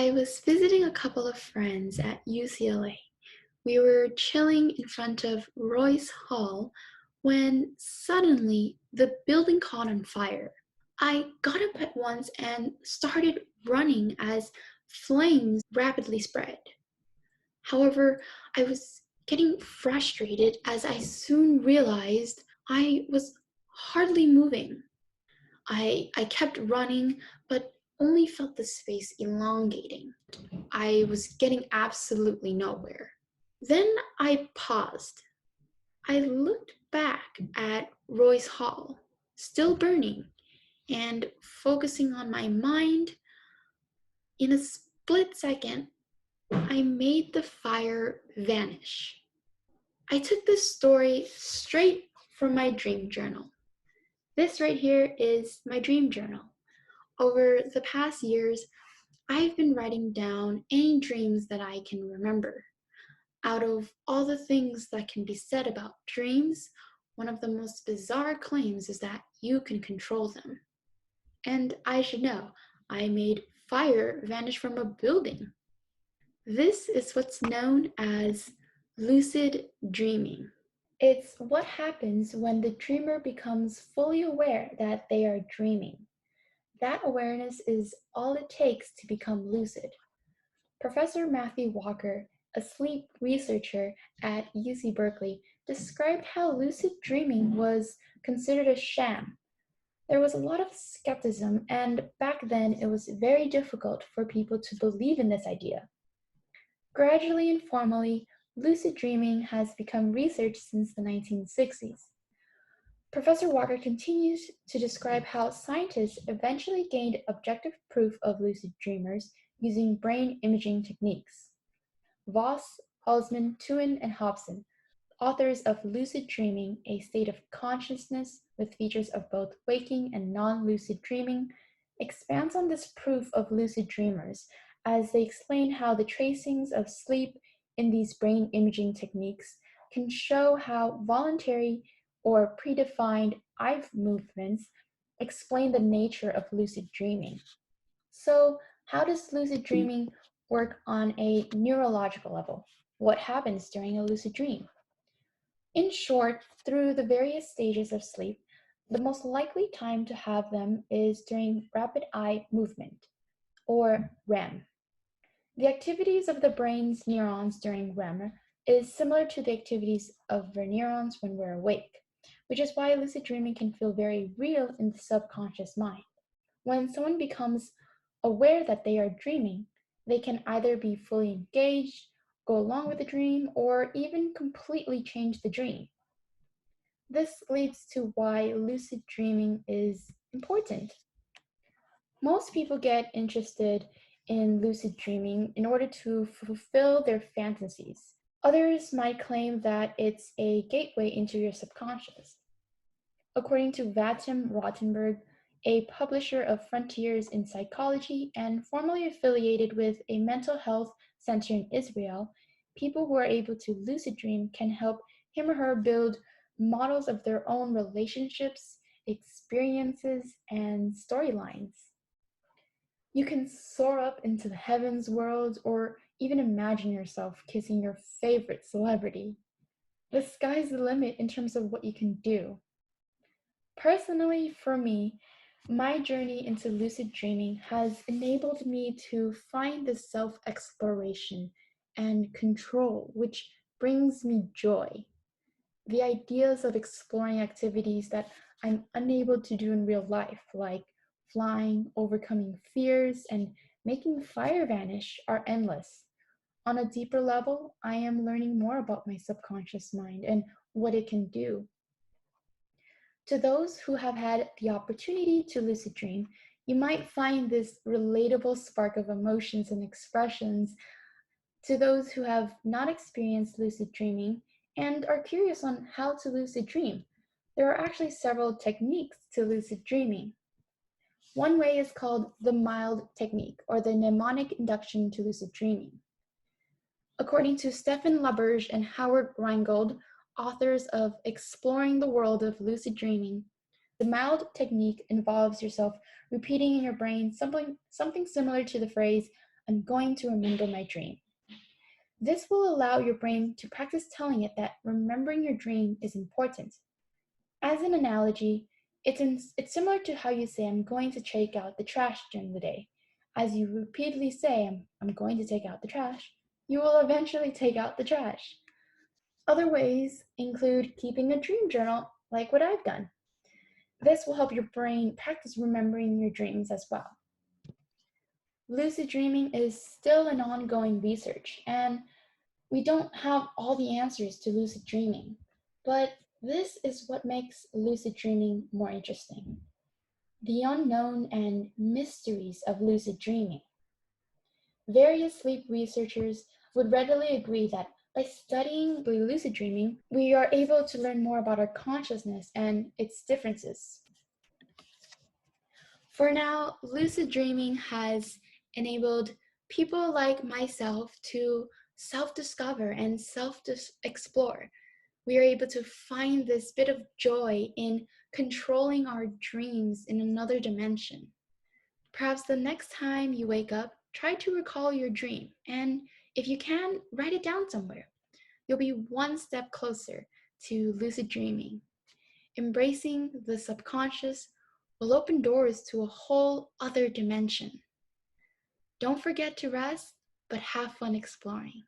I was visiting a couple of friends at UCLA. We were chilling in front of Royce Hall when suddenly the building caught on fire. I got up at once and started running as flames rapidly spread. However, I was getting frustrated as I soon realized I was hardly moving. I kept running, but only felt the space elongating. I was getting absolutely nowhere. Then I paused. I looked back at Roy's Hall, still burning, and focusing on my mind. In a split second, I made the fire vanish. I took this story straight from my dream journal. This right here is my dream journal. Over the past years, I've been writing down any dreams that I can remember. Out of all the things that can be said about dreams, one of the most bizarre claims is that you can control them. And I should know, I made fire vanish from a building. This is what's known as lucid dreaming. It's what happens when the dreamer becomes fully aware that they are dreaming. That awareness is all it takes to become lucid. Professor Matthew Walker, a sleep researcher at UC Berkeley, described how lucid dreaming was considered a sham. There was a lot of skepticism, and back then it was very difficult for people to believe in this idea. Gradually and formally, lucid dreaming has become researched since the 1960s. Professor Walker continues to describe how scientists eventually gained objective proof of lucid dreamers using brain imaging techniques. Voss, Halsman, Tuen, and Hobson, authors of Lucid Dreaming, A State of Consciousness with Features of Both Waking and Non-Lucid Dreaming, expands on this proof of lucid dreamers as they explain how the tracings of sleep in these brain imaging techniques can show how voluntary or predefined eye movements explain the nature of lucid dreaming. So, how does lucid dreaming work on a neurological level? What happens during a lucid dream? In short, through the various stages of sleep, the most likely time to have them is during rapid eye movement, or REM. The activities of the brain's neurons during REM is similar to the activities of our neurons when we're awake, which is why lucid dreaming can feel very real in the subconscious mind. When someone becomes aware that they are dreaming, they can either be fully engaged, go along with the dream, or even completely change the dream. This leads to why lucid dreaming is important. Most people get interested in lucid dreaming in order to fulfill their fantasies. Others might claim that it's a gateway into your subconscious. According to Vadim Rottenberg, a publisher of Frontiers in Psychology and formerly affiliated with a mental health center in Israel, people who are able to lucid dream can help him or her build models of their own relationships, experiences, and storylines. You can soar up into the heavens world or even imagine yourself kissing your favorite celebrity. The sky's the limit in terms of what you can do. Personally, for me, my journey into lucid dreaming has enabled me to find the self-exploration and control, which brings me joy. The ideas of exploring activities that I'm unable to do in real life, like flying, overcoming fears, and making fire vanish, are endless. On a deeper level, I am learning more about my subconscious mind and what it can do. To those who have had the opportunity to lucid dream, you might find this relatable spark of emotions and expressions. To those who have not experienced lucid dreaming and are curious on how to lucid dream, there are actually several techniques to lucid dreaming. One way is called the mild technique, or the mnemonic induction to lucid dreaming. According to Stefan Laberge and Howard Reingold, authors of Exploring the World of Lucid Dreaming, the mild technique involves yourself repeating in your brain something similar to the phrase, I'm going to remember my dream. This will allow your brain to practice telling it that remembering your dream is important. As an analogy, it's similar to how you say, I'm going to take out the trash during the day. As you repeatedly say, I'm going to take out the trash, you will eventually take out the trash. Other ways include keeping a dream journal, like what I've done. This will help your brain practice remembering your dreams as well. Lucid dreaming is still an ongoing research, and we don't have all the answers to lucid dreaming, but this is what makes lucid dreaming more interesting. The unknown and mysteries of lucid dreaming. Various sleep researchers would readily agree that by studying lucid dreaming, we are able to learn more about our consciousness and its differences. For now, lucid dreaming has enabled people like myself to self-discover and self-explore. We are able to find this bit of joy in controlling our dreams in another dimension. Perhaps the next time you wake up, try to recall your dream, and if you can, write it down somewhere. You'll be one step closer to lucid dreaming. Embracing the subconscious will open doors to a whole other dimension. Don't forget to rest, but have fun exploring.